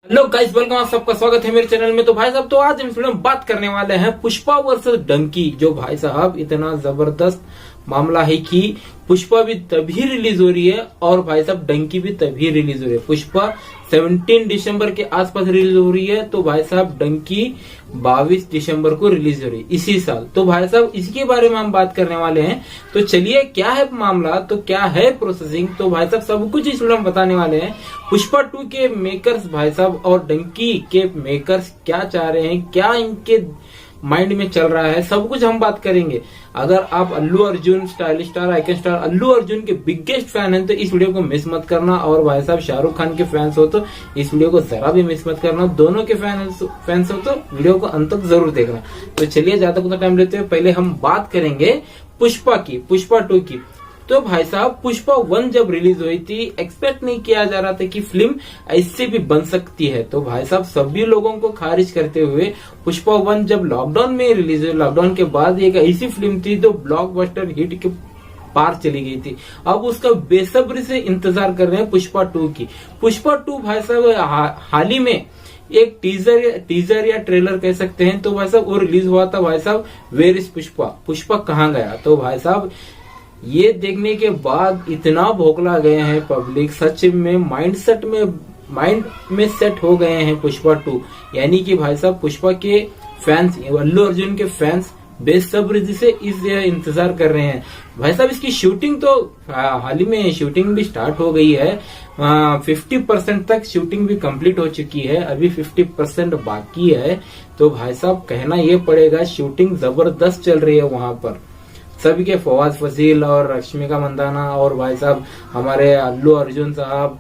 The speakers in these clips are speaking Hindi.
Hello guys, welcome. आप सबका स्वागत है मेरे चैनल में। तो भाई साहब, तो आज हम इस वीडियो में बात करने वाले हैं पुष्पा वर्सेस डंकी। जो भाई साहब इतना जबरदस्त मामला है कि पुष्पा भी तभी रिलीज हो रही है और भाई साहब डंकी भी तभी रिलीज हो रही है। पुष्पा 17 दिसंबर के आसपास रिलीज हो रही है, तो भाई साहब डंकी 22 दिसंबर को रिलीज हो रही है इसी साल। तो भाई साहब इसके बारे में हम बात करने वाले हैं। तो चलिए, क्या है मामला, तो क्या है प्रोसेसिंग, तो भाई साहब सब कुछ इस वीडियो में बताने वाले हैं। पुष्पा 2 के मेकर्स भाई साहब और डंकी के मेकर्स क्या चाह रहे हैं, क्या इनके माइंड में चल रहा है, सब कुछ हम बात करेंगे। अगर आप Allu Arjun stylish star icon star Allu Arjun के बिगेस्ट फैन हैं तो इस वीडियो को मिस मत करना। और भाई साहब शाहरुख खान के फैंस हो तो इस वीडियो को जरा भी मिस मत करना। दोनों के फैंस हो तो वीडियो को अंत तक जरूर देखना। तो चलिए, ज्यादा उतना टाइम लेते हुए पहले हम बात करेंगे पुष्पा 2 की। तो भाई साहब पुष्पा 1 जब रिलीज हुई थी, एक्सपेक्ट नहीं किया जा रहा था कि फिल्म ऐसे भी बन सकती है। तो भाई साहब सभी लोगों को खारिज करते हुए पुष्पा 1 जब लॉकडाउन में रिलीज हुई, लॉकडाउन के बाद एक ऐसी फिल्म थी जो ब्लॉकबस्टर हिट के पार चली गई थी। अब उसका बेसब्री से इंतजार कर रहे हैं पुष्पा 2 की। पुष्पा 2 भाई साहब हाल ही में एक टीजर या ट्रेलर कह सकते हैं, तो भाई साहब वो रिलीज हुआ था। भाई साहब वेयर इज पुष्पा कहाँ गया। तो भाई साहब ये देखने के बाद इतना भौंकला गए हैं पब्लिक, सच में माइंड में सेट हो गए हैं पुष्पा 2। यानी कि भाई साहब पुष्पा के फैंस, अल्लू अर्जुन के फैंस बेसब्री से इस इंतजार कर रहे हैं। भाई साहब इसकी शूटिंग तो हाल ही में शूटिंग भी स्टार्ट हो गई है। 50% तक शूटिंग भी कंप्लीट हो चुकी है, अभी 50% बाकी है। तो भाई साहब कहना ये पड़ेगा, शूटिंग जबरदस्त चल रही है वहां पर। सभी के फवाद फजील और रश्मिका मंदाना और भाई साहब हमारे अल्लू अर्जुन साहब,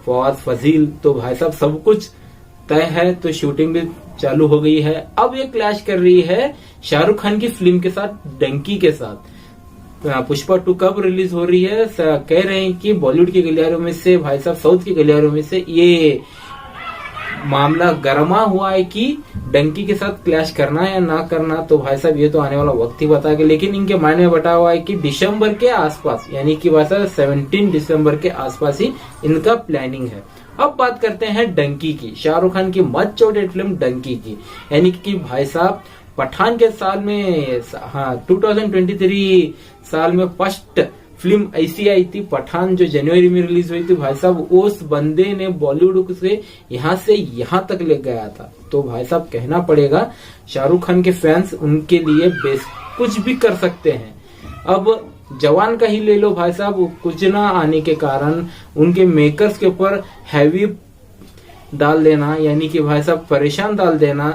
फवाद फजील, तो भाई साहब सब कुछ तय है। तो शूटिंग भी चालू हो गई है। अब ये क्लैश कर रही है शाहरुख खान की फिल्म के साथ, डंकी के साथ। पुष्पा 2 कब रिलीज हो रही है, कह रहे हैं कि बॉलीवुड के गलियारों में से, भाई साहब साउथ के गलियारों में से ये मामला गरमा हुआ है कि डंकी के साथ क्लैश करना है या ना करना। तो भाई साहब ये तो आने वाला वक्त ही बताएगा, लेकिन इनके माइंड में बटा हुआ है कि दिसंबर के आसपास, यानी कि भाई साहब 17 दिसंबर के आसपास ही इनका प्लानिंग है। अब बात करते हैं डंकी की, शाहरुख खान की मत चौड़े फिल्म डंकी की। यानी कि भाई साहब पठान के साल में, 2023 साल में फर्स्ट फिल्म ऐसी आई थी पठान, जो जनवरी में रिलीज हुई थी। भाई साहब उस बंदे ने बॉलीवुड से यहां तक ले गया था। तो भाई साहब कहना पड़ेगा शाहरुख खान के फैंस उनके लिए कुछ भी कर सकते हैं। अब जवान का ही ले लो भाई साहब, कुछ ना आने के कारण उनके मेकर्स के ऊपर हैवी डाल देना, यानी कि भाई साहब परेशान डाल देना।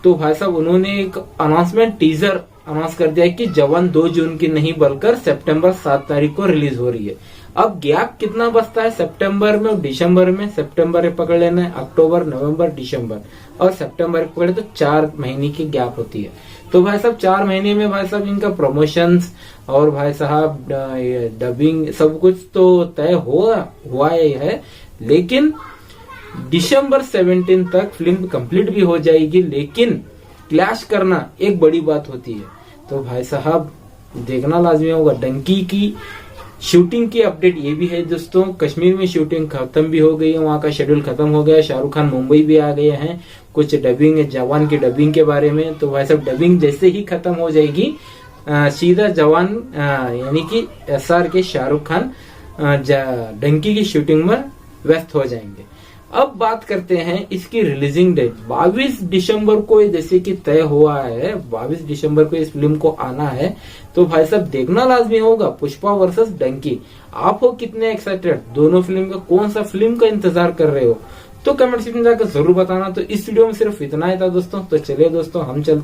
तो भाई साहब उन्होंने एक टीजर अनाउंस कर दिया कि जवान 2 जून की नहीं बल्कि सितंबर 7 तारीख को रिलीज हो रही है। अब गैप कितना बचता है सितंबर में और दिसंबर में? सितंबर में पकड़ लेना है, अक्टूबर, नवंबर, दिसंबर, और सितंबर में पकड़े तो 4 महीने की गैप होती है। तो भाई साहब 4 महीने में भाई साहब इनका प्रमोशंस और भाई साहब डबिंग सब कुछ तो तय हुआ है। लेकिन दिसंबर 17 तक फिल्म कंप्लीट भी हो जाएगी, लेकिन क्लैश करना एक बड़ी बात होती है। तो भाई साहब देखना लाजमी होगा। डंकी की शूटिंग की अपडेट ये भी है दोस्तों, कश्मीर में शूटिंग खत्म भी हो गई है, वहां का शेड्यूल खत्म हो गया। शाहरुख खान मुंबई भी आ गए हैं। कुछ डबिंग जवान की डबिंग के बारे में, तो भाई साहब डबिंग जैसे ही खत्म हो जाएगी सीधा जवान यानी कि SR के शाहरुख खान डंकी की शूटिंग में व्यस्त हो जाएंगे। अब बात करते हैं इसकी रिलीजिंग डेट। 22 दिसंबर को जैसे कि तय हुआ है, 22 दिसंबर को इस फिल्म को आना है। तो भाई साहब देखना लाजमी होगा पुष्पा वर्सेस डंकी। आप हो कितने एक्साइटेड दोनों फिल्म का, कौन सा फिल्म का इंतजार कर रहे हो, तो कमेंट सेक्शन में जाकर जरूर बताना। तो इस वीडियो में सिर्फ इतना ही था दोस्तों। तो चलिए दोस्तों हम चलते हैं।